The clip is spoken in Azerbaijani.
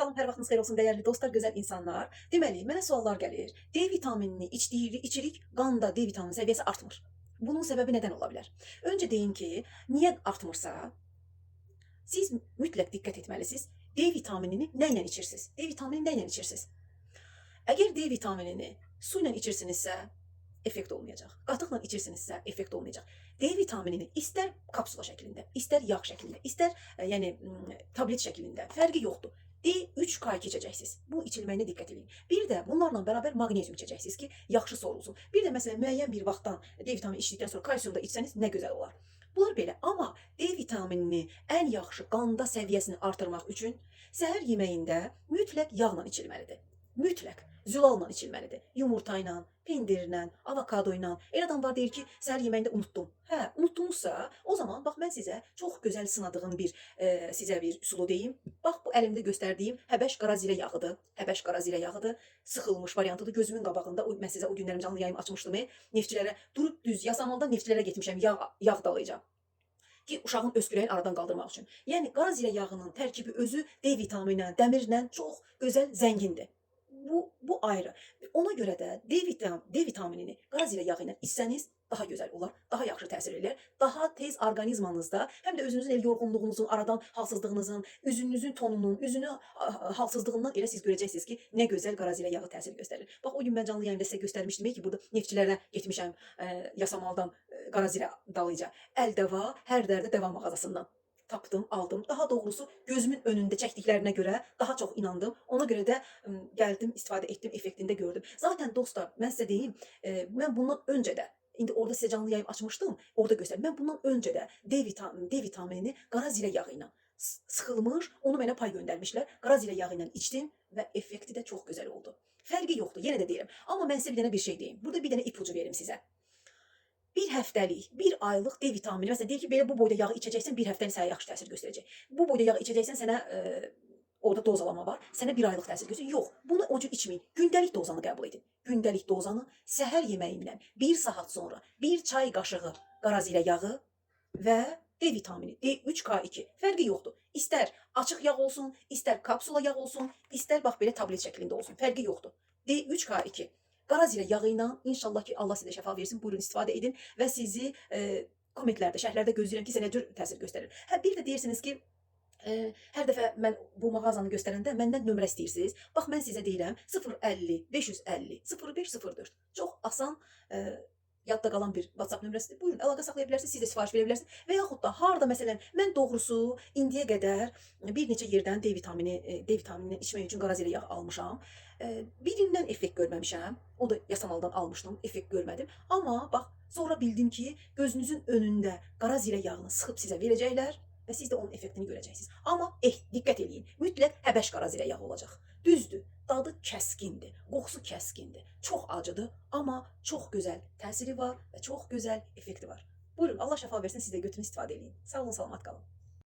Salam, hər vaxtınız xeyir olsun dəyərli dostlar, gözəl insanlar. Deməli, mənə suallar gəlir. D vitaminini içirik, qanda D vitamini səviyyəsi artmır. Bunun səbəbi nədən ola bilər? Öncə deyim ki, niyə artmırsa, siz mütləq diqqət etməlisiniz. D vitaminini nə ilə içirsiniz? D vitaminini nə ilə içirsiniz? Əgər D vitaminini su ilə içirsinizsə, effekt olmayacaq. Qatıqla içirsinizsə, effekt olmayacaq. D vitaminini istər kapsula şəklində, istər yağ şəklində, istər yəni tablet şəklində, fərqi yoxdur. D3K2 içəcəksiniz. Bu içilməyinə diqqət edin. Bir də bunlarla bərabər maqnezium içəcəksiniz ki, yaxşı sorulsun. Bir də məsələn müəyyən bir vaxtdan D vitamini içdikdən sonra kalsium da içsəniz nə gözəl olar. Bunlar belə, amma D vitaminini ən yaxşı qanda səviyyəsini artırmaq üçün səhər yeməyində mütləq yağla içilməlidir. Mütləq zülalla içilməlidir. Yumurta ilə, pendirlə, avokado ilə. Elə adam var deyir ki, səhər yeməyində unutdum. Hə, unutdunuzsa, o zaman bax mən sizə çox gözəl sınadığım sizə bir üsulu deyim. Bax bu əlimdə göstərdiyim Həbəş qara zirə yağıdır. Həbəş qara zirə yağıdır. Sıxılmış variantıdır. Gözümün qabağında mən sizə o günlərim canlı yayım açmışdım. Neftçilərə durub düz yasamaldan neftçilərə getmişəm yağ dalayacağam ki, uşağın öskürəyini aradan qaldırmaq üçün. Yəni qara zirə yağının tərkibi özü D vitamini, dəmirlə çox gözəl zəngindir. Bu ayrı. Ona görə də D vitaminini qara zirə yağı ilə içsəniz daha gözəl olar, daha yaxşı təsir edir. Daha tez orqanizmanızda həm də özünüzün yorğunluğunuzun, aradan halsızlığınızın, üzünüzün tonunun, halsızlığından elə siz görəcəksiniz ki, nə gözəl qara zirə yağı təsir göstərir. Bax o gün mən canlı yayımda sizə göstərmişdim ki, burada neftçilərə getmişəm yasamaldan qara zirə dalayıca. Əl-dəva, hər dərdə dəva mağazasından. Tapdım, aldım. Daha doğrusu gözümün önündə çəkdiklərinə görə daha çox inandım. Ona görə də gəldim, istifadə etdim, effektində gördüm. Zaten dostlar, mən sizə deyim, mən bundan öncə də, indi orada sizə canlı yayım açmışdım, orada göstərdim. Mən bundan öncə də D vitaminini qara zirə yağı ilə sıxılmış, onu mənə pay göndərmişlər. Qara zirə yağı ilə içdim və effekti də çox gözəl oldu. Fərqi yoxdur, yenə də deyirəm. Amma mən sizə bir dənə bir şey deyim. Burada bir dənə ipucu verim sizə. Bir həftəlik, bir aylıq D vitamini, məsələn deyir ki, belə bu boyda yağı içəcəksən, bir həftəlik sənə yaxşı təsir göstərəcək. Bu boyda yağı içəcəksən, sənə orada dozalama var, sənə bir aylıq təsir göstərəcək. Yox, bunu o cür içməyin. Gündəlik dozanı qəbul edin. Gündəlik dozanı səhər yeməyimdən 1 saat sonra 1 çay qaşığı qara zirə yağı və D vitamini, D3K2 fərqi yoxdur. İstər açıq yağ olsun, istər kapsula yağ olsun, istər bax belə tablet şəklində olsun. Fərqi yoxdur. D3K2 qara zirə yağı ilə inşallah ki, Allah sizə şəfa versin. Buyurun istifadə edin və sizi kommentlərdə, şərhlərdə gözləyirəm ki, sizə nə cür təsir göstərir. Hə, bir də deyirsiniz ki, hər dəfə mən bu mağazanı göstərəndə məndən nömrə istəyirsiniz. Bax mən sizə deyirəm 050 550 0504. Çox asan yadda qalan bir WhatsApp nömrəsidir. Buyurun, əlaqə saxlaya bilərsiniz, siz də sifariş verə bilərsiniz. Və yaxud da harda məsələn, mən doğrusu indiyə qədər bir neçə yerdən D vitaminini içmək üçün qara zirə yağı almışam. Birindən effekt görməmişəm. O da yasamaldan almışdım, effekt görmədim. Amma bax, sonra bildim ki, gözünüzün önündə qara zirə yağını sıxıb sizə verəcəklər və siz də onun effektini görəcəksiniz. Amma diqqət eləyin, mütləq Həbəş qara zirə yağı olacaq. Düzdür, dadı kəskindir, qoxusu kəskindir, çox acıdır, amma çox gözəl təsiri var və çox gözəl effekti var. Buyurun, Allah şəfa versin, siz də götürün, istifadə eləyin. Sağ olun, salamat qalın.